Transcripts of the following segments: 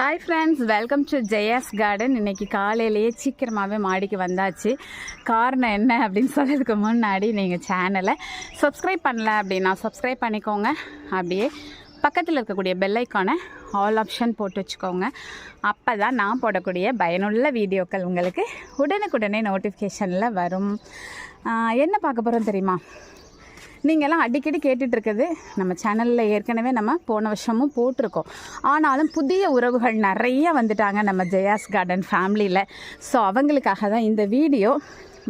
Hi friends, welcome to Jaya's garden. இன்றைக்கி காலையிலேயே சீக்கிரமாகவே மாடிக்கு வந்தாச்சு. காரணம் என்ன அப்படின்னு சொல்கிறதுக்கு முன்னாடி நீங்கள் சேனலை சப்ஸ்கிரைப் பண்ணல அப்படின்னா சப்ஸ்கிரைப் பண்ணிக்கோங்க. அப்படியே பக்கத்தில் இருக்கக்கூடிய பெல் ஐக்கானை ஆல் ஆப்ஷன் போட்டு வச்சுக்கோங்க. அப்போ தான் நான் போடக்கூடிய பயனுள்ள வீடியோக்கள் உங்களுக்கு உடனுக்குடனே நோட்டிஃபிகேஷனில் வரும். என்ன பார்க்க போகிறோம் தெரியுமா? நீங்கள்லாம் அடிக்கடி கேட்டுட்ருக்குது, நம்ம சேனலில் ஏற்கனவே நம்ம போன வருஷமும் போட்டிருக்கோம். ஆனாலும் புதிய உறவுகள் நிறைய வந்துட்டாங்க நம்ம ஜெயாஸ் கார்டன் ஃபேமிலியில். ஸோ அவங்களுக்காக தான் இந்த வீடியோ.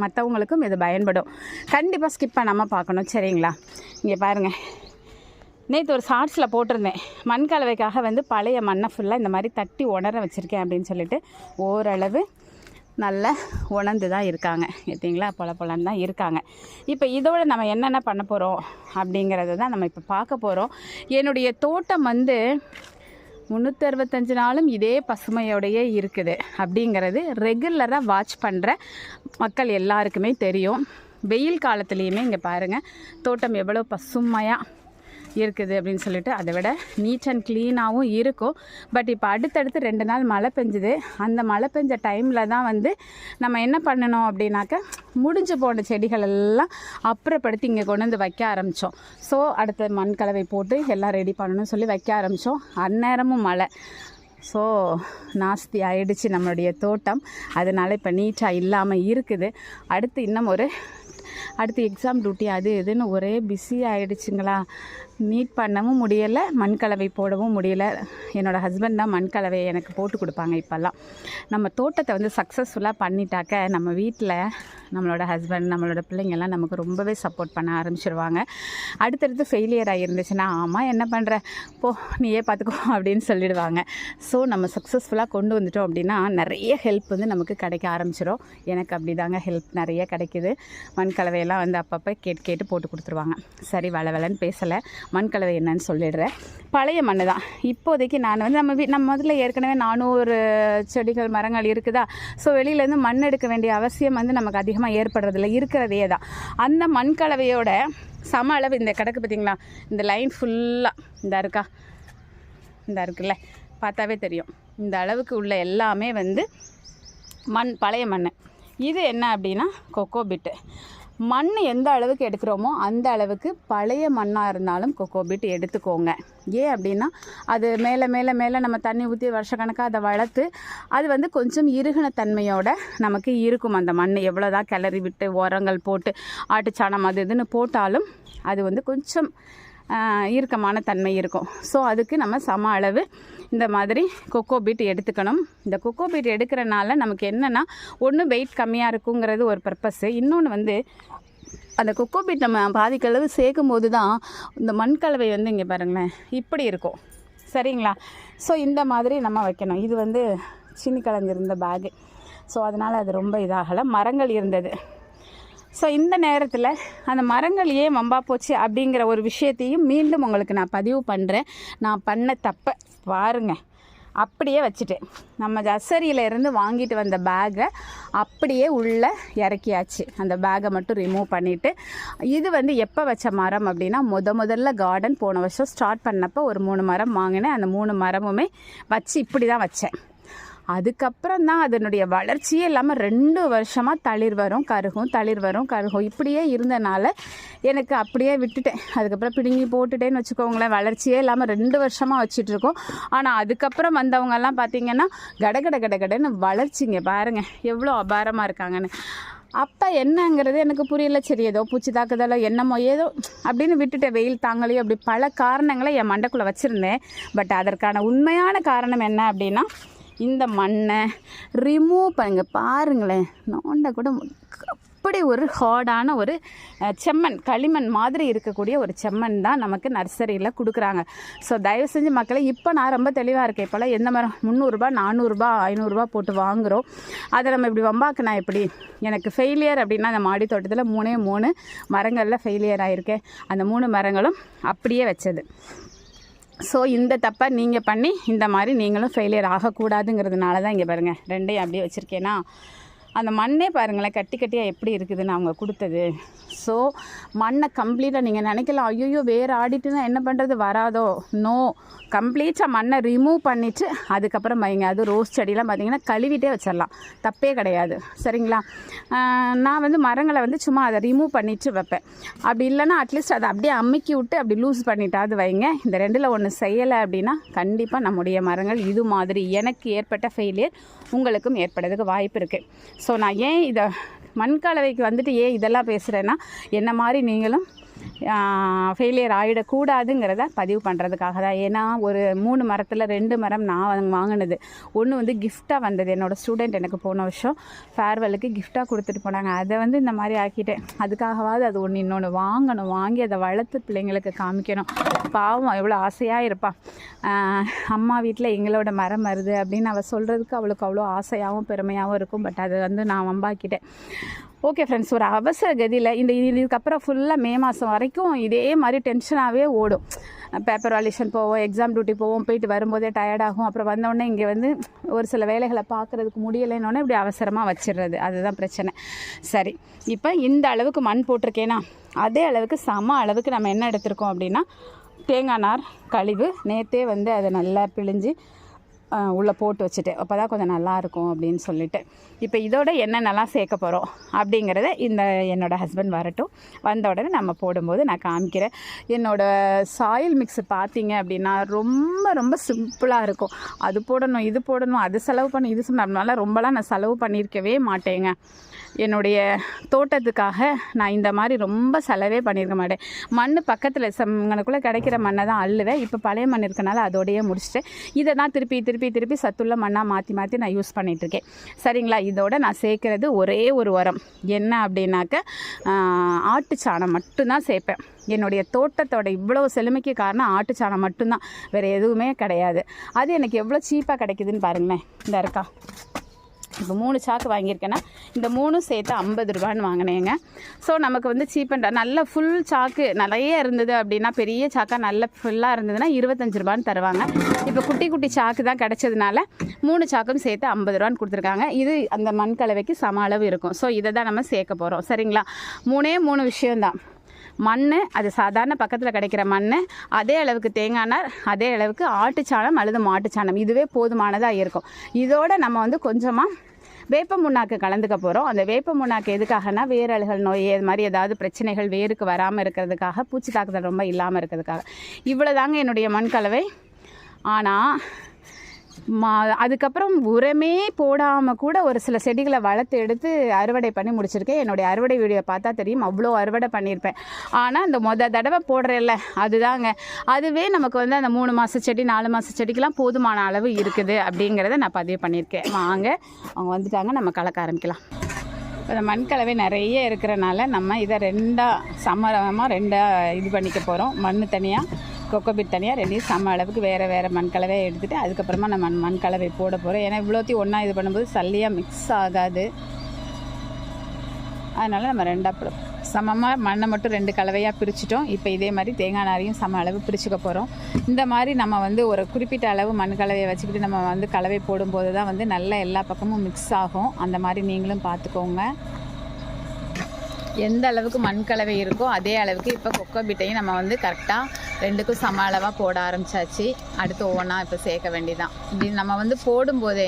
மற்றவங்களுக்கும் இது பயன்படும். கண்டிப்பாக ஸ்கிப் பண்ணாமல் பார்க்கணும், சரிங்களா? இங்கே பாருங்கள், நேற்று ஒரு ஷார்ட்ஸில் போட்டிருந்தேன், மண் கலவைக்காக பழைய மண்ணை ஃபுல்லாக இந்த மாதிரி தட்டி உணர வச்சுருக்கேன் அப்படின்னு சொல்லிட்டு. ஓரளவு நல்ல உணர்ந்து தான் இருக்காங்க, பார்த்தீங்களா? பொலன்னு தான் இருக்காங்க. இப்போ இதோட நம்ம என்னென்ன பண்ண போகிறோம் அப்படிங்கிறத தான் நம்ம இப்போ பார்க்க போகிறோம். என்னுடைய தோட்டம் 365 நாளும் இதே பசுமையோடையே இருக்குது அப்படிங்கிறது ரெகுலராக வாட்ச் பண்ணுற மக்கள் எல்லாருக்குமே தெரியும். வெயில் காலத்துலேயுமே இங்கே பாருங்கள் தோட்டம் எவ்வளோ பசுமையாக இருக்குது அப்படின்னு சொல்லிட்டு. அதை விட நீட் அண்ட் க்ளீனாகவும் இருக்கும். பட் இப்போ அடுத்தடுத்து 2 நாள் மழை பெஞ்சுது. அந்த மழை பெஞ்ச டைமில் தான் நம்ம என்ன பண்ணணும் அப்படின்னாக்க, முடிஞ்சு போன செடிகள் எல்லாம் அப்புறப்படுத்தி இங்கே கொண்டு வந்து வைக்க ஆரம்பித்தோம். ஸோ அடுத்த மண் கலவை போட்டு எல்லாம் ரெடி பண்ணணும்னு சொல்லி வைக்க ஆரம்பித்தோம். அந்நேரமும் மழை. ஸோ நாஸ்தி ஆகிடுச்சு நம்மளுடைய தோட்டம். அதனால் இப்போ நீட்டாக இல்லாமல் இருக்குது. அடுத்து எக்ஸாம் டியூட்டி அது இதுன்னு ஒரே பிஸி ஆகிடுச்சுங்களா. நீட் பண்ணவும் முடியலை, மண்கலவை போடவும் முடியலை. என்னோடய ஹஸ்பண்ட் தான் மண்கலவையை எனக்கு போட்டு கொடுப்பாங்க. இப்போல்லாம் நம்ம தோட்டத்தை சக்ஸஸ்ஃபுல்லாக பண்ணிட்டாக்க நம்ம வீட்டில் நம்மளோட ஹஸ்பண்ட், நம்மளோட பிள்ளைங்கள்லாம் நமக்கு ரொம்பவே சப்போர்ட் பண்ண ஆரம்பிச்சிருவாங்க. அடுத்தடுத்து ஃபெயிலியர் ஆகிருந்துச்சுன்னா, ஆமாம் என்ன பண்ணுற போ நீயே பார்த்துக்கோ அப்படின்னு சொல்லிடுவாங்க. ஸோ நம்ம சக்ஸஸ்ஃபுல்லாக கொண்டு வந்துட்டோம் அப்படின்னா நிறைய ஹெல்ப் நமக்கு கிடைக்க ஆரம்பிச்சிடும். எனக்கு அப்படி தாங்க ஹெல்ப் நிறைய கிடைக்கிது. மண்கலவையெல்லாம் அப்பப்போ கேட்டு போட்டு கொடுத்துருவாங்க. சரி, வளன்னு பேசலை, மண்கலவை என்னன்னு சொல்லிடுறேன். பழைய மண் தான் இப்போதைக்கு. நான் நம்ம முதல்ல ஏற்கனவே 400 செடிகள் மரங்கள் இருக்குதா. ஸோ வெளியிலேருந்து மண் எடுக்க வேண்டிய அவசியம் நமக்கு அதிகமாக ஏற்படுறதில்ல, இருக்கிறதே தான். அந்த மண்கலவையோட சம அளவு இந்த கிடக்கு பார்த்திங்களா, இந்த லைன் ஃபுல்லாக இந்த இருக்குல்ல, பார்த்தாவே தெரியும். இந்த அளவுக்கு உள்ள எல்லாமே பழைய மண். இது என்ன அப்படின்னா கொக்கோ பிட்டு. மண் எந்த அளவுக்கு எடுக்கிறோமோ அந்த அளவுக்கு பழைய மண்ணாக இருந்தாலும் கொக்கோ பிட் எடுத்துக்கோங்க. ஏன் அப்படின்னா, அது மேலே மேலே மேலே நம்ம தண்ணி ஊற்றி வருஷக்கணக்காக அதை வளர்த்து அது கொஞ்சம் இறுகின தன்மையோடு நமக்கு இருக்கும். அந்த மண் எவ்வளோதான் கிளறி விட்டு உரங்கள் போட்டு ஆட்டுச்சாணம் அது இதுன்னு போட்டாலும் அது கொஞ்சம் இறுக்கமான தன்மை இருக்கும். ஸோ அதுக்கு நம்ம சம அளவு இந்த மாதிரி கொக்கோ பீட் எடுத்துக்கணும். இந்த கொக்கோ பீட் எடுக்கிறனால நமக்கு என்னென்னா, ஒன்று வெயிட் கம்மியாக இருக்குங்கிறது ஒரு பர்பஸ்ஸு. இன்னொன்று அந்த கொக்கோ பீட் நம்ம பாதிக்களவு சேர்க்கும் போது தான் இந்த மண்கலவை இங்கே பாருங்களேன் இப்படி இருக்கும், சரிங்களா? ஸோ இந்த மாதிரி நம்ம வைக்கணும். இது சீனி கிழங்கு இருந்த பேகு. ஸோ அதனால் அது ரொம்ப இதாகலை, மரங்கள் இருந்தது. ஸோ இந்த நேரத்தில் அந்த மரங்கள் ஏன் வம்பா போச்சு அப்படிங்கிற ஒரு விஷயத்தையும் மீண்டும் உங்களுக்கு நான் பதிவு பண்ணுறேன். நான் பண்ண தப்பை பாருங்கள். அப்படியே வச்சுட்டேன். நம்ம நர்சரியிலேருந்து வாங்கிட்டு வந்த பேக்கை அப்படியே உள்ளே இறக்கியாச்சு. அந்த பேக்கை மட்டும் ரிமூவ் பண்ணிவிட்டு, இது எப்போ வச்ச மரம் அப்படின்னா, முதல்ல கார்டன் போன வருஷம் ஸ்டார்ட் பண்ணப்போ ஒரு 3 மரம் வாங்கினேன். அந்த 3 மரமுமே வச்சு இப்படி தான் வச்சேன். அதுக்கப்புறம் தான் அதனுடைய வளர்ச்சியே இல்லாமல் 2 வருஷமாக தளிர் வரும் கருகும் இப்படியே இருந்தனால எனக்கு அப்படியே விட்டுட்டேன். அதுக்கப்புறம் பிடுங்கி போட்டுட்டேன்னு வச்சுக்கோங்களேன். வளர்ச்சியே இல்லாமல் 2 வருஷமாக வச்சிட்ருக்கோம். ஆனால் அதுக்கப்புறம் வந்தவங்கெல்லாம் பார்த்திங்கன்னா கடன்னு வளர்ச்சிங்க பாருங்கள் எவ்வளோ அபாரமாக இருக்காங்கன்னு. அப்போ என்னங்கிறது எனக்கு புரியல. சரி, ஏதோ பூச்சி தாக்குதலோ என்னமோ ஏதோ அப்படின்னு விட்டுட்டேன். வெயில் தாங்கலையோ அப்படி பல காரணங்களை என் மண்டைக்குள்ளே வச்சுருந்தேன். பட் அதற்கான உண்மையான காரணம் என்ன அப்படின்னா, இந்த மண்ணை ரிமூவ் பண்ணுங்க. பாருங்களேன், நோண்ட கூட அப்படி ஒரு ஹார்டான ஒரு செம்மண், களிமண் மாதிரி இருக்கக்கூடிய ஒரு செம்மண் தான் நமக்கு நர்சரியில் கொடுக்குறாங்க. ஸோ தயவு செஞ்சு மக்களை, இப்போ நான் ரொம்ப தெளிவாக இருக்கேன். இப்போல்லாம் எந்த மரம் 300 400 500 போட்டு வாங்குகிறோம். அதை நம்ம இப்படி வம்பாக்குனா எப்படி? எனக்கு ஃபெயிலியர் அப்படின்னா, அந்த மாடி தோட்டத்தில் 3 மரங்களில் ஃபெயிலியர் ஆகிருக்கேன். அந்த 3 மரங்களும் அப்படியே வச்சது. ஸோ இந்த தப்பை நீங்கள் பண்ணி இந்த மாதிரி நீங்களும் ஃபெயிலியர் ஆகக்கூடாதுங்கிறதுனால தான் இங்கே பாருங்கள் 2ஐயும் அப்படியே வச்சுருக்கேன்னா. அந்த மண்ணே பாருங்களேன் கட்டி கட்டியாக எப்படி இருக்குதுன்னு அவங்க கொடுத்தது. ஸோ மண்ணை கம்ப்ளீட்டாக நீங்கள் நினைக்கலாம், ஐயோ வேறு ஆடிட்டுனா என்ன பண்ணுறது, வராதோ. நோ, கம்ப்ளீட்டாக மண்ணை ரிமூவ் பண்ணிவிட்டு அதுக்கப்புறம் வைங்க. அது ரோஸ் செடியெலாம் பார்த்திங்கன்னா கழுவிட்டே வச்சிடலாம், தப்பே கிடையாது. சரிங்களா? நான் வந்து மரங்களை வந்து சும்மா அதை ரிமூவ் பண்ணிவிட்டு வைப்பேன். அப்படி இல்லைன்னா அட்லீஸ்ட் அதை அப்படியே அமுக்கி விட்டு அப்படி லூஸ் பண்ணிட்டாது வைங்க. இந்த ரெண்டில் ஒன்று செய்யலை அப்படின்னா கண்டிப்பாக நம்முடைய மரங்கள் இது மாதிரி எனக்கு ஏற்பட்ட ஃபெயிலியர் உங்களுக்கும் ஏற்படுறதுக்கு வாய்ப்பு இருக்குது. ஸோ நான் ஏன் இதை மண்கலவைக்கு வந்துட்டு ஏன் இதெல்லாம் பேசுகிறேன்னா, என்ன மாதிரி நீங்களும் ஃபெயிலியர் ஆகிடக்கூடாதுங்கிறத பதிவு பண்ணுறதுக்காக தான். ஏன்னா ஒரு 3 மரத்தில் 2 மரம் நான் வாங்கினது. ஒன்று வந்து கிஃப்டாக வந்தது, என்னோடய ஸ்டூடெண்ட் எனக்கு போன வருஷம் ஃபேர்வெலுக்கு கிஃப்டாக கொடுத்துட்டு போனாங்க. அதை வந்து இந்த மாதிரி ஆக்கிட்டேன். அதுக்காகவாது அது ஒன்று இன்னொன்று வாங்கணும், வாங்கி அதை வளர்த்து பிள்ளைங்களுக்கு காமிக்கணும். பாவம் எவ்வளோ ஆசையாக இருப்பாள், அம்மா வீட்டில் எங்களோட மரம் வருது அப்படின்னு அவள் சொல்கிறதுக்கு அவளுக்கு அவ்வளோ ஆசையாகவும் பெருமையாகவும் இருக்கும். பட் அதை வந்து நான் வம்பாக்கிட்டேன். ஓகே ஃப்ரெண்ட்ஸ், ஒரு அவசர கதியில் இதுக்கப்புறம் ஃபுல்லாக மே மாதம் வரைக்கும் இதே மாதிரி டென்ஷனாகவே ஓடும். பேப்பர் வாலிஷன் போவோம், எக்ஸாம் டியூட்டி போவோம், போயிட்டு வரும்போதே டயர்டாகும். அப்புறம் வந்தோடனே இங்கே வந்து ஒரு சில வேலைகளை பார்க்குறதுக்கு முடியலைன்னொன்னே இப்படி அவசரமாக வச்சிடுறது, அதுதான் பிரச்சனை. சரி, இப்போ இந்த அளவுக்கு மண் போட்டிருக்கேனா அதே அளவுக்கு சம அளவுக்கு நம்ம என்ன எடுத்திருக்கோம் அப்படின்னா தேங்காய் நார் கழிவு. நேற்றே வந்து அதை நல்லா பிழிஞ்சு உள்ளே போட்டு வச்சுட்டு அப்போ தான் கொஞ்சம் நல்லாயிருக்கும் அப்படின்னு சொல்லிட்டு. இப்போ இதோட என்னென்னலாம் சேர்க்க போகிறோம் அப்படிங்கிறத என்னோடய ஹஸ்பண்ட் வரட்டும், வந்த உடனே நம்ம போடும்போது நான் காமிக்கிறேன். என்னோடய சாயில் மிக்ஸு பார்த்தீங்க அப்படின்னா ரொம்ப ரொம்ப சிம்பிளாக இருக்கும். அது போடணும், இது போடணும், அது செலவு பண்ணி இது அதனால ரொம்பலாம் நான் செலவு பண்ணியிருக்கவே மாட்டேங்க. என்னுடைய தோட்டத்துக்காக நான் இந்த மாதிரி ரொம்ப செலவே பண்ணியிருக்க மாட்டேன். மண் பக்கத்தில் இங்கனக்குள்ளே கிடைக்கிற மண்ணை தான் அள்ளுவேன். இப்போ பழைய மண் இருக்கனால அதோடையே முடிச்சுட்டு இதை தான் திருப்பி சத்துள்ள மண்ணாக மாற்றி நான் யூஸ் பண்ணிகிட்ருக்கேன். சரிங்களா? இதோட நான் சேர்க்குறது ஒரே ஒரு உரம் என்ன அப்படின்னாக்க ஆட்டுச்சாணம் மட்டும்தான் சேர்ப்பேன். என்னுடைய தோட்டத்தோட இவ்வளோ செழுமைக்கு காரணம் ஆட்டுச்சாணம் மட்டும்தான், வேறு எதுவுமே கிடையாது. அது எனக்கு எவ்வளோ சீப்பாக கிடைக்குதுன்னு பாருங்களேன். இந்த இருக்கா, இப்போ 3 சாக்கு வாங்கியிருக்கேன்னா இந்த 3 சேர்த்து 50 ரூபான்னு வாங்கினேங்க. ஸோ நமக்கு வந்து சீப் அண்ட் நல்ல ஃபுல் சாக்கு நிறைய இருந்தது அப்படின்னா, பெரிய சாக்காக நல்ல ஃபுல்லாக இருந்ததுன்னா 25 ரூபான்னு தருவாங்க. இப்போ குட்டி சாக்கு தான் கிடச்சதுனால 3 சாக்கும் சேர்த்து 50 ரூபான்னு கொடுத்துருக்காங்க. இது அந்த மண் கலவைக்கு சம அளவு இருக்கும். ஸோ இதை தான் நம்ம சேர்க்க போகிறோம். சரிங்களா? 3 விஷயம்தான். மண், அது சாதாரண பக்கத்தில் கிடைக்கிற மண், அதே அளவுக்கு தேங்காய் நார், அதே அளவுக்கு ஆட்டுச்சாணம் அல்லது மாட்டுச்சாணம், இதுவே போதுமானதாக இருக்கும். இதோடு நம்ம வந்து கொஞ்சமாக வேப்ப முன்னாக்கு கலந்துக்க போகிறோம். அந்த வேப்ப முன்னாக்கு எதுக்காகனா வேரல்கள் நோய் இது மாதிரி ஏதாவது பிரச்சனைகள் வேருக்கு வராமல் இருக்கிறதுக்காக, பூச்சி தாக்குதல் ரொம்ப இல்லாமல் இருக்கிறதுக்காக. இவ்வளோ தாங்க என்னுடைய மண் கலவை. ஆனால் அதுக்கப்புறம் உரமே போடாமல் கூட ஒரு சில செடிகளை வளர்த்து எடுத்து அறுவடை பண்ணி முடிச்சிருக்கேன். என்னுடைய அறுவடை வீடியோ பார்த்தா தெரியும், அவ்வளோ அறுவடை பண்ணியிருப்பேன். ஆனால் இந்த தடவை போடுறேன்ல அதுதாங்க, அதுவே நமக்கு வந்து அந்த 3 மாத செடி 4 மாத செடிக்கெலாம் போதுமான அளவு இருக்குது அப்படிங்கிறத நான் பதிவு பண்ணியிருக்கேன். வாங்க, அவங்க வந்துட்டாங்க, நம்ம கலக்க ஆரம்பிக்கலாம். இந்த மண் கலவை நிறைய இருக்கிறனால நம்ம இதை 2 இது பண்ணிக்க போகிறோம். மண் தனியாக, கொக்கோபிட் தனியாக, 2 சம அளவுக்கு வேறு மண் கலவையை எடுத்துகிட்டு அதுக்கப்புறமா நம்ம மண் கலவை போட போகிறோம். ஏன்னா இவ்வளோத்தையும் ஒன்றா இது பண்ணும்போது சல்லியாக மிக்ஸ் ஆகாது. அதனால் நம்ம 2 போடும். சமமாக மண்ணை மட்டும் 2 கலவையாக பிரிச்சுட்டோம். இப்போ இதே மாதிரி தேங்காய் நாரையும் சம அளவு பிரிச்சுக்க போகிறோம். இந்த மாதிரி நம்ம வந்து ஒரு குறிப்பிட்ட அளவு மண் கலவையை வச்சுக்கிட்டு நம்ம வந்து கலவை போடும்போது தான் வந்து நல்லா எல்லா பக்கமும் மிக்ஸ் ஆகும். அந்த மாதிரி நீங்களும் பார்த்துக்கோங்க. எந்த அளவுக்கு மண் கலவை இருக்கோ அதே அளவுக்கு இப்போ கொக்கோபிட்டையும் நம்ம வந்து கரெக்டாக 2க்கும் சம அளவாக போட ஆரம்பித்தாச்சு. அடுத்து ஒவ்வொன்றா இப்போ சேர்க்க வேண்டியதான். இப்படி நம்ம வந்து போடும்போது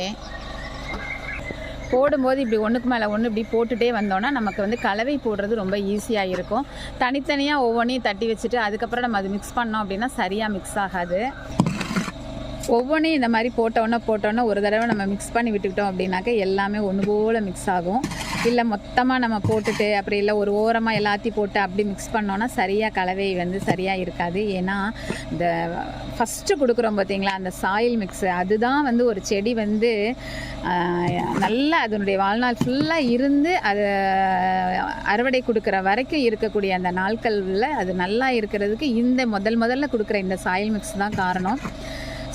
இப்படி ஒன்றுக்கு மேலே ஒன்று இப்படி போட்டுகிட்டே வந்தோன்னா நமக்கு வந்து கலவை போடுறது ரொம்ப ஈஸியாக இருக்கும். தனித்தனியாக ஒவ்வொன்றையும் தட்டி வச்சுட்டு அதுக்கப்புறம் நம்ம அது மிக்ஸ் பண்ணோம் அப்படின்னா சரியாக மிக்ஸ் ஆகாது. ஒவ்வொன்றையும் இந்த மாதிரி போட்டோன்னே ஒரு தடவை நம்ம மிக்ஸ் பண்ணி விட்டுக்கிட்டோம் அப்படின்னாக்க எல்லாமே ஒன்று போல் மிக்ஸ் ஆகும். இல்லை மொத்தமாக நம்ம போட்டுட்டு அப்புறம் இல்லை ஒரு ஓரமாக எல்லாத்தையும் போட்டு அப்படி மிக்ஸ் பண்ணோன்னா சரியாக கலவை வந்து சரியாக இருக்காது. ஏன்னா இந்த ஃபஸ்ட்டு கொடுக்குறோம் பார்த்தீங்களா அந்த சாயில் மிக்ஸு, அதுதான் வந்து ஒரு செடி வந்து நல்லா அதனுடைய வாழ்நாள் ஃபுல்லாக இருந்து அது அறுவடை கொடுக்குற வரைக்கும் இருக்கக்கூடிய அந்த நாட்களில் அது நல்லா இருக்கிறதுக்கு இந்த முதல்ல கொடுக்குற இந்த சாயில் மிக்ஸ் தான் காரணம்.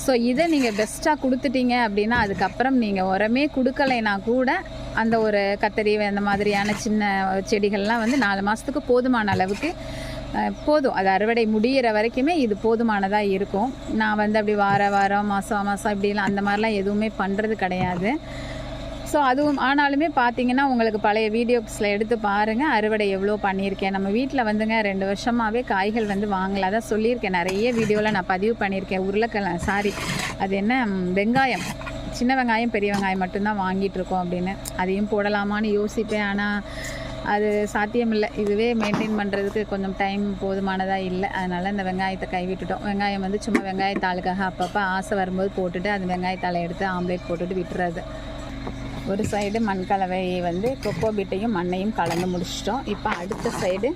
ஸோ இதை நீங்கள் பெஸ்ட்டாக கொடுத்துட்டீங்க அப்படின்னா அதுக்கப்புறம் நீங்கள் உரமே கொடுக்கலைன்னா கூட அந்த ஒரு கத்தரி அந்த மாதிரியான சின்ன செடிகள்லாம் வந்து 4 மாதத்துக்கு போதுமான அளவுக்கு போதும். அது அறுவடை முடிகிற வரைக்குமே இது போதுமானதாக இருக்கும். நான் வந்து அப்படி வாரம் மாதம் இப்படிலாம் அந்த மாதிரிலாம் எதுவுமே பண்ணுறது கிடையாது. ஸோ அதுவும் ஆனாலுமே பார்த்தீங்கன்னா உங்களுக்கு பழைய வீடியோஸில் எடுத்து பாருங்கள் அறுவடை எவ்வளோ பண்ணியிருக்கேன். நம்ம வீட்டில் வந்துங்க 2 வருஷமாகவே காய்கள் வந்து வாங்கலை. அதான் சொல்லியிருக்கேன், நிறைய வீடியோவில் நான் பதிவு பண்ணியிருக்கேன். அது என்ன வெங்காயம், சின்ன வெங்காயம் பெரிய வெங்காயம் மட்டும்தான் வாங்கிட்டுருக்கோம் அப்படின்னு. அதையும் போடலாமான்னு யோசிப்பேன், ஆனால் அது சாத்தியமில்லை. இதுவே மெயின்டைன் பண்ணுறதுக்கு கொஞ்சம் டைம் போதுமானதாக இல்லை. அதனால் இந்த வெங்காயத்தை கைவிட்டுட்டோம். வெங்காயம் வந்து சும்மா வெங்காயத்தாளுக்காக அப்பப்போ ஆசை வரும்போது போட்டுட்டு அந்த வெங்காயத்தாளை எடுத்து ஆம்லேட் போட்டுட்டு விட்டுறது. ஒரு சைடு மண்கலவை வந்து கொக்கோ பீட்டையும் மண்ணையும் கலந்து முடிச்சிட்டோம். இப்போ அடுத்த சைடு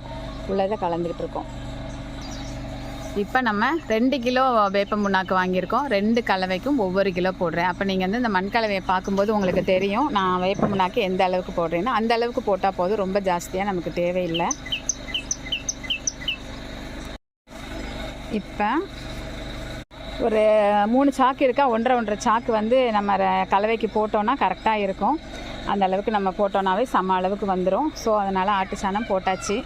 உள்ளதை கலந்துக்கிட்டு இருக்கோம். இப்போ நம்ம 2 கிலோ வேப்ப முன்னாக்கு வாங்கியிருக்கோம். 2 கலவைக்கும் ஒவ்வொரு கிலோ போடுறேன். அப்போ நீங்கள் வந்து இந்த மண்கலவையை பார்க்கும்போது உங்களுக்கு தெரியும் நான் வேப்ப முன்னாக்கு எந்த அளவுக்கு போடுறேன்னா அந்த அளவுக்கு போட்டால் போதும், ரொம்ப ஜாஸ்தியாக நமக்கு தேவையில்லை. இப்போ ஒரு 3 சாக்கு இருக்கா, 1.5 சாக்கு வந்து நம்ம கலவைக்கு போட்டோன்னா கரெக்டாக இருக்கும். அந்த அளவுக்கு நம்ம போட்டோன்னாவே சம அளவுக்கு வந்துடும். ஸோ அதனால் ஆட்டு சாணம் போட்டாச்சு.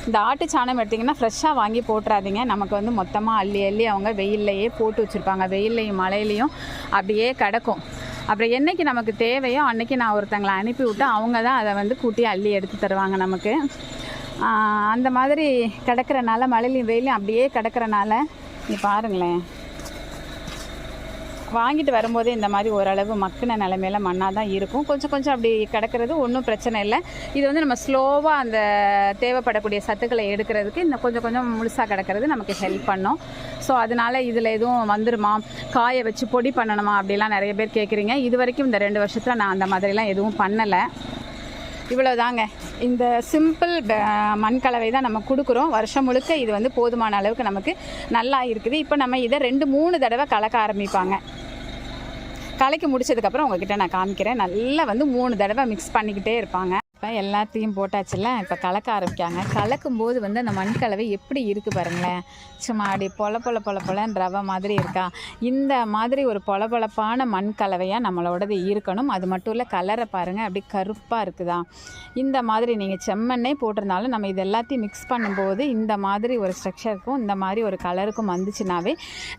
இந்த ஆட்டு சாணம் எடுத்திங்கன்னா ஃப்ரெஷ்ஷாக வாங்கி போட்டுறாதீங்க. நமக்கு வந்து மொத்தமாக அள்ளி அவங்க வெயில்லையே போட்டு வச்சுருப்பாங்க. வெயில்லையும் மழையிலையும் அப்படியே கிடக்கும். அப்புறம் என்றைக்கு நமக்கு தேவையோ அன்றைக்கி நான் ஒருத்தங்களை அனுப்பி விட்டு அவங்க தான் அதை வந்து கூட்டி அள்ளி எடுத்து தருவாங்க நமக்கு. அந்த மாதிரி கிடக்கிறனால மழையிலையும் வெயிலையும் அப்படியே கிடக்கிறனால நீ பாருங்களேன், வாங்கிட்டு வரும்போதே இந்த மாதிரி ஓரளவு மக்கின நிலைமையில மண்ணாக தான் இருக்கும். கொஞ்சம் அப்படி கிடக்கிறது ஒன்றும் பிரச்சனை இல்லை. இது வந்து நம்ம ஸ்லோவாக அந்த தேவைப்படக்கூடிய சத்துக்களை எடுக்கிறதுக்கு இந்த கொஞ்சம் முழுசாக கிடக்கிறது நமக்கு ஹெல்ப் பண்ணும். ஸோ அதனால் இதில் எதுவும் வந்துருமா, காய வச்சு பொடி பண்ணணுமா அப்படிலாம் நிறைய பேர் கேட்குறீங்க. இது வரைக்கும் இந்த 2 வருஷத்தில் நான் அந்த மாதிரிலாம் எதுவும் பண்ணலை. இவ்வளோதாங்க. இந்த சிம்பிள் மண்கலவை தான் நம்ம கொடுக்குறோம். வருஷம் முழுக்க இது வந்து போதுமான அளவுக்கு நமக்கு நல்லா இருக்குது. இப்போ நம்ம இதை 2-3 தடவை கலக்க ஆரம்பிப்பாங்க. கலக்கி முடிச்சதுக்கப்புறம் உங்ககிட்ட நான் காமிக்கிறேன். நல்லா வந்து 3 தடவை மிக்ஸ் பண்ணிக்கிட்டே இருப்பாங்க. இப்போ எல்லாத்தையும் போட்டாச்சுல, இப்போ கலக்க ஆரம்பிக்காங்க. கலக்கும்போது வந்து அந்த மண்கலவை எப்படி இருக்குது பாருங்களேன், சும்மா அப்படி பொலன்னு ரவை மாதிரி இருக்கா. இந்த மாதிரி ஒரு பொலப்பான மண்கலவையாக நம்மளோடது இருக்கணும். அது மட்டும் இல்லை, கலரை பாருங்கள் அப்படி கருப்பாக இருக்குதா. இந்த மாதிரி நீங்கள் செம்மண்ணே போட்டிருந்தாலும் நம்ம இது எல்லாத்தையும் மிக்ஸ் பண்ணும்போது இந்த மாதிரி ஒரு ஸ்ட்ரக்சருக்கும் இந்த மாதிரி ஒரு கலருக்கும் வந்துச்சுனாவே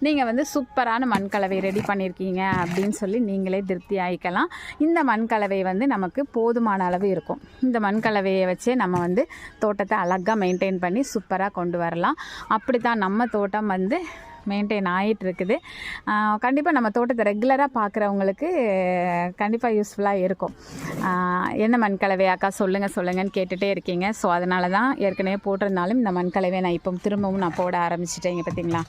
நீங்கள் வந்து சூப்பரான மண்கலவை ரெடி பண்ணியிருக்கீங்க அப்படின்னு சொல்லி நீங்களே திருப்தி ஆகிக்கலாம். இந்த மண்கலவை வந்து நமக்கு போதுமான அளவு இருக்கும். இந்த மண்கலவையை வச்சே நம்ம வந்து தோட்டத்தை அழகாக மெயின்டைன் பண்ணி சூப்பராக கொண்டு வரலாம். அப்படி தான் நம்ம தோட்டம் வந்து மெயின்டைன் ஆகிட்டு இருக்குது. கண்டிப்பாக நம்ம தோட்டத்தை ரெகுலராக பார்க்குறவங்களுக்கு கண்டிப்பாக யூஸ்ஃபுல்லாக இருக்கும். என்ன மண்கலவையாக்கா சொல்லுங்கன்னு கேட்டுகிட்டே இருக்கீங்க. ஸோ அதனால தான் ஏற்கனவே போட்டிருந்தாலும் இந்த மண்கலவையை நான் இப்போ திரும்பவும் நான் போட ஆரம்பிச்சிட்டேங்க. பார்த்தீங்களா,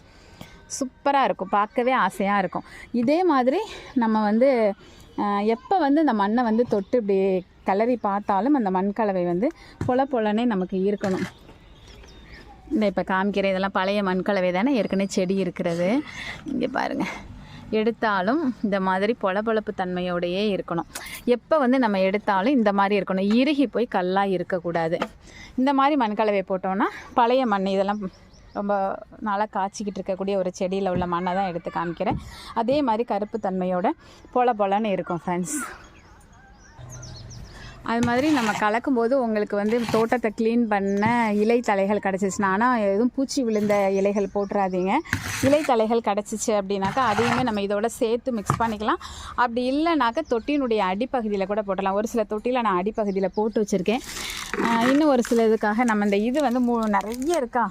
சூப்பராக இருக்கும், பார்க்கவே ஆசையாக இருக்கும். இதே மாதிரி நம்ம வந்து எப்போ வந்து இந்த மண்ணை வந்து தொட்டு இப்படி கலரி பார்த்தாலும் அந்த மண்கலவை வந்து பொலன்னே நமக்கு இருக்கணும். இந்த இப்போ காமிக்கிறேன், இதெல்லாம் பழைய மண்கலவை தானே, ஏற்கனவே செடி இருக்கிறது. இங்கே பாருங்கள், எடுத்தாலும் இந்த மாதிரி பொலப்பு தன்மையோடையே இருக்கணும். எப்போ வந்து நம்ம எடுத்தாலும் இந்த மாதிரி இருக்கணும், இறுகி போய் கல்லாக இருக்கக்கூடாது. இந்த மாதிரி மண்கலவை போட்டோன்னா பழைய மண், இதெல்லாம் ரொம்ப நாளாக காய்ச்சிக்கிட்டு இருக்கக்கூடிய ஒரு செடியில் உள்ள மண்ணை தான் எடுத்து காமிக்கிறேன். அதே மாதிரி கருப்பு தன்மையோட பொலன்னு இருக்கும் ஃப்ரெண்ட்ஸ். அது மாதிரி நம்ம கலக்கும்போது உங்களுக்கு வந்து தோட்டத்தை க்ளீன் பண்ண இலை தலைகள் கிடச்சிச்சுன்னா, ஆனால் எதுவும் பூச்சி விழுந்த இலைகள் போட்டுறாதீங்க. இலை தலைகள் கிடச்சிச்சு அப்படின்னாக்கா அதையுமே நம்ம இதோட சேர்த்து மிக்ஸ் பண்ணிக்கலாம். அப்படி இல்லைனாக்கா தொட்டியினுடைய அடிப்பகுதியில் கூட போட்டலாம். ஒரு சில தொட்டியில் நான் அடிப்பகுதியில் போட்டு வச்சுருக்கேன். இன்னும் ஒரு சில இதுக்காக நம்ம இந்த இது வந்து நிறைய இருக்கா,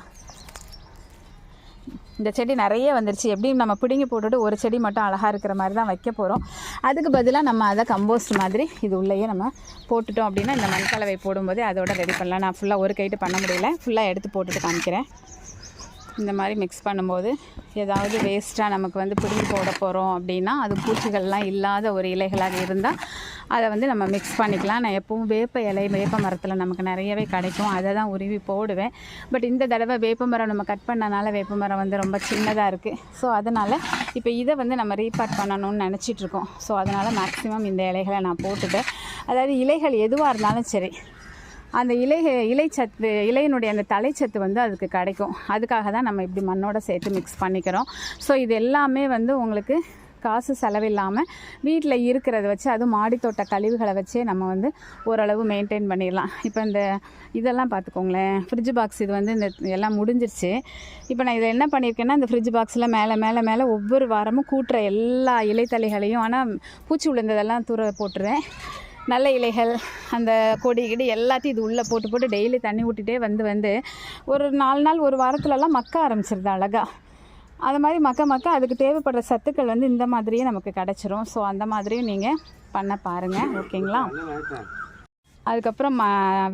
இந்த செடி நிறைய வந்துருச்சு. எப்படியும் நம்ம பிடுங்கி போட்டுட்டு ஒரு செடி மட்டும் அழகாக இருக்கிற மாதிரி தான் வைக்க போகிறோம். அதுக்கு பதிலாக நம்ம அதை கம்போஸ்ட் மாதிரி இது உள்ளேயே நம்ம போட்டுட்டோம் அப்படின்னா இந்த மண்கலவை போடும்போதே அதோட ரெடி பண்ணலாம். நான் ஃபுல்லாக ஒரு கைட்டு பண்ண முடியல, ஃபுல்லாக எடுத்து போட்டுட்டு காமிக்கிறேன். இந்த மாதிரி மிக்ஸ் பண்ணும்போது ஏதாவது வேஸ்ட்டாக நமக்கு வந்து பிடுங்கி போட போகிறோம் அப்படின்னா அது பூச்சிகள்லாம் இல்லாத ஒரு இலைகளாக இருந்தால் அதை வந்து நம்ம மிக்ஸ் பண்ணிக்கலாம். நான் எப்பவும் வேப்ப மரத்தில் நமக்கு நிறையவே கிடைக்கும், அதை தான் உருவி போடுவேன். பட் இந்த தடவை வேப்ப மரம் நம்ம கட் பண்ணனால வேப்ப மரம் வந்து ரொம்ப சின்னதாக இருக்குது. ஸோ அதனால் இப்போ இதை வந்து நம்ம ரீபார்ட் பண்ணணும்னு நினச்சிட்ருக்கோம். ஸோ அதனால் மேக்ஸிமம் இந்த இலைகளை நான் போட்டுட்டேன். அதாவது இலைகள் எதுவாக இருந்தாலும் சரி, அந்த இலைச்சத்து இலையினுடைய அந்த தலைச்சத்து வந்து அதுக்கு கிடைக்கும். அதுக்காக தான் நம்ம இப்படி மண்ணோட சேர்த்து மிக்ஸ் பண்ணிக்கிறோம். ஸோ இது எல்லாமே வந்து உங்களுக்கு காசு செலவில்லாமல் வீட்டில் இருக்கிறத வச்சு அதுவும் மாடித்தோட்ட கழிவுகளை வச்சே நம்ம வந்து ஓரளவு மெயின்டைன் பண்ணிடலாம். இப்போ இந்த இதெல்லாம் பார்த்துக்கோங்களேன், ஃப்ரிட்ஜ் பாக்ஸ் இது வந்து இந்த எல்லாம் முடிஞ்சிருச்சு. இப்போ நான் இதை என்ன பண்ணியிருக்கேன்னா, இந்த ஃப்ரிட்ஜ் பாக்ஸில் மேலே ஒவ்வொரு வாரமும் கூட்டுற எல்லா இலைத்தலைகளையும், ஆனால் பூச்சி விழுந்ததெல்லாம் தூர போட்டுருவேன். நல்ல இலைகள், அந்த கொடி கிடி எல்லாத்தையும் இது உள்ளே போட்டு டெய்லி தண்ணி ஊட்டிகிட்டே வந்து ஒரு 4 நாள் ஒரு வாரத்துலலாம் மக்க ஆரம்பிச்சிருது அழகாக. அது மாதிரி மக்க அதுக்கு தேவைப்படுற சத்துக்கள் வந்து இந்த மாதிரியே நமக்கு கிடச்சிரும். ஸோ அந்த மாதிரியும் நீங்கள் பண்ண பாருங்கள், ஓகேங்களா? அதுக்கப்புறம்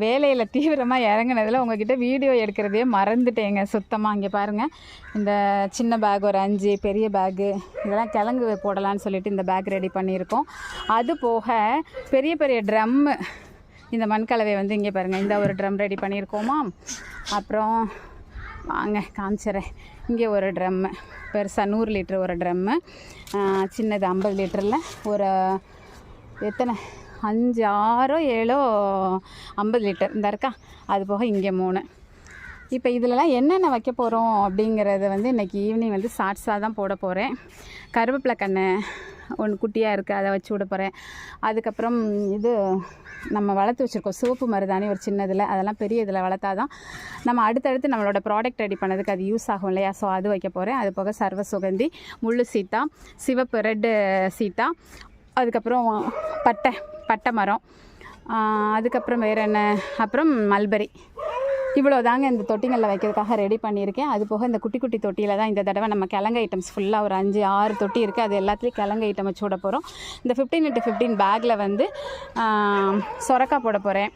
வேலையில் தீவிரமாக இறங்குனதில் உங்கள்கிட்ட வீடியோ எடுக்கிறதையே மறந்துட்டேங்க சுத்தமாக. இங்கே பாருங்கள், இந்த சின்ன பேக் ஒரு 5, பெரிய பேக்கு இதெல்லாம் கிழங்கு போடலான்னு சொல்லிட்டு இந்த பேக் ரெடி பண்ணியிருக்கோம். அது போக பெரிய ட்ரம்மு, இந்த மண்கலவை வந்து இங்கே பாருங்கள், இந்த ஒரு ட்ரம் ரெடி பண்ணியிருக்கோமா. அப்புறம் வாங்க காமிச்சிட்றேன். இங்கே ஒரு ட்ரம்மு பெருசாக 100 லிட்டர் ஒரு ட்ரம்மு, சின்னது 50 லிட்டரில் ஒரு எத்தனை 5, 6, 7, 50 லிட்டர் இந்த இருக்கா. அது போக இங்கே 3. இப்போ இதிலலாம் என்னென்ன வைக்க போகிறோம் அப்படிங்கிறத வந்து இன்றைக்கி ஈவினிங் வந்து ஷார்ட்ஸாக தான் போட போகிறேன். கருவேப்பிலை கன்று ஒன்று குட்டியாக இருக்குது, அதை வச்சு விட போகிறேன். அதுக்கப்புறம் இது நம்ம வளர்த்து வச்சுருக்கோம் சிவப்பு மருதாணி ஒரு சின்னதில், அதெல்லாம் பெரிய இதில் வளர்த்தா தான் நம்ம அடுத்தடுத்து நம்மளோட ப்ராடக்ட் ரெடி பண்ணதுக்கு அது யூஸ் ஆகும் இல்லையா. ஸோ அது வைக்க போகிறேன். அது போக சர்வ சுகந்தி, முள்ளு சீத்தா, சிவப்பு ரெட்டு சீத்தா, அதுக்கப்புறம் பட்டை மரம், அதுக்கப்புறம் வேறு என்ன, அப்புறம் மல்பரி. இவ்வளோ தாங்க இந்த தொட்டிங்களில் வைக்கிறதுக்காக ரெடி பண்ணியிருக்கேன். அது போக இந்த குட்டி தொட்டியில் தான் இந்த தடவை நம்ம கிழங்கு ஐட்டம்ஸ் ஃபுல்லாக ஒரு 5, 6 தொட்டி இருக்குது. அது எல்லாத்துலேயும் கிழங்கு ஐட்டம் வச்சு விட போகிறோம். இந்த 15x15 பேக்கில் வந்து சொரக்காய் போட போகிறேன்,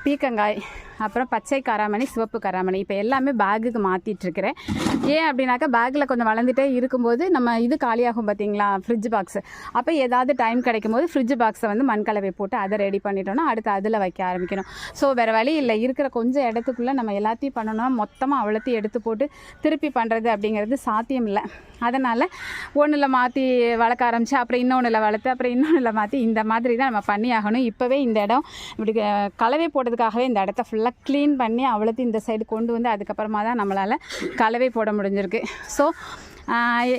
பீக்கங்காய், அப்புறம் பச்சை காராமணி, சிவப்பு காராமணி. இப்போ எல்லாமே பேக்குக்கு மாற்றிட்டுருக்கிறேன். ஏன் அப்படின்னாக்கா பேக்கில் கொஞ்சம் வளர்ந்துட்டே இருக்கும்போது நம்ம இது காலியாகும் பார்த்தீங்களா, ஃப்ரிட்ஜ் பாக்ஸு. அப்போ ஏதாவது டைம் கிடைக்கும் போது ஃப்ரிட்ஜ் பாக்ஸை வந்து மண்கலவை போட்டு அதை ரெடி பண்ணிட்டோன்னா அடுத்து அதில் வைக்க ஆரம்பிக்கணும். ஸோ வேறு வழி இல்லை, இருக்கிற கொஞ்சம் இடத்துக்குள்ளே நம்ம எல்லாத்தையும் பண்ணணும்னா மொத்தமாக அவ்வளோத்தையும் எடுத்து போட்டு திருப்பி பண்ணுறது அப்படிங்கிறது சாத்தியம் இல்லை. அதனால் ஒன்றில் மாற்றி வளர்க்க ஆரம்பித்து அப்புறம் இன்னொன்றில் வளர்த்து அப்புறம் இன்னொன்றில் மாற்றி இந்த மாதிரி தான் நம்ம பண்ணி ஆகணும். இப்போவே இந்த இடம் இப்படி கலவை போடுறதுக்காகவே இந்த இடத்த ஃபுல்லாக க்ளீன் பண்ணி அவ்வளோத்தையும் இந்த சைடு கொண்டு வந்து அதுக்கப்புறமா தான் நம்மளால் கலவை போட முடிஞ்சிருக்கு. ஸோ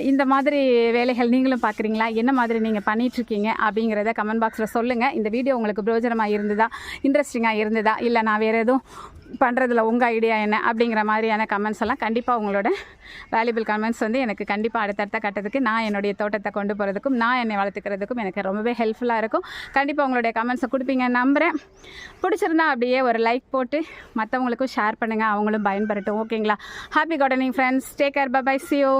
இந்த மாதிரி வேலைகள் நீங்களும் பார்க்குறீங்களா, என்ன மாதிரி நீங்கள் பண்ணிகிட்ருக்கீங்க அப்படிங்கிறத கமெண்ட் பாக்ஸில் சொல்லுங்கள். இந்த வீடியோ உங்களுக்கு பிரயோஜனமாக இருந்ததா, இன்ட்ரெஸ்டிங்காக இருந்ததா, இல்லை நான் வேறு எதுவும் பண்ணுறதுல உங்கள் ஐடியா என்ன அப்படிங்கிற மாதிரியான கமெண்ட்ஸ் எல்லாம் கண்டிப்பாக உங்களோட வேல்யூபிள் கமெண்ட்ஸ் வந்து எனக்கு கண்டிப்பாக அடுத்தடுத்த கட்டத்துக்கு நான் என்னுடைய தோட்டத்தை கொண்டு போகிறதுக்கும் நான் என்னை வளர்த்துக்கிறதுக்கும் எனக்கு ரொம்பவே ஹெல்ப்ஃபுல்லாக இருக்கும். கண்டிப்பாக உங்களுடைய கமெண்ட்ஸை கொடுப்பீங்க நம்புகிறேன். பிடிச்சிருந்தா அப்படியே ஒரு லைக் போட்டு மற்றவங்களுக்கும் ஷேர் பண்ணுங்கள், அவங்களும் பயன்பெறட்டும், ஓகேங்களா? Happy gardening friends, take care, bye, see you.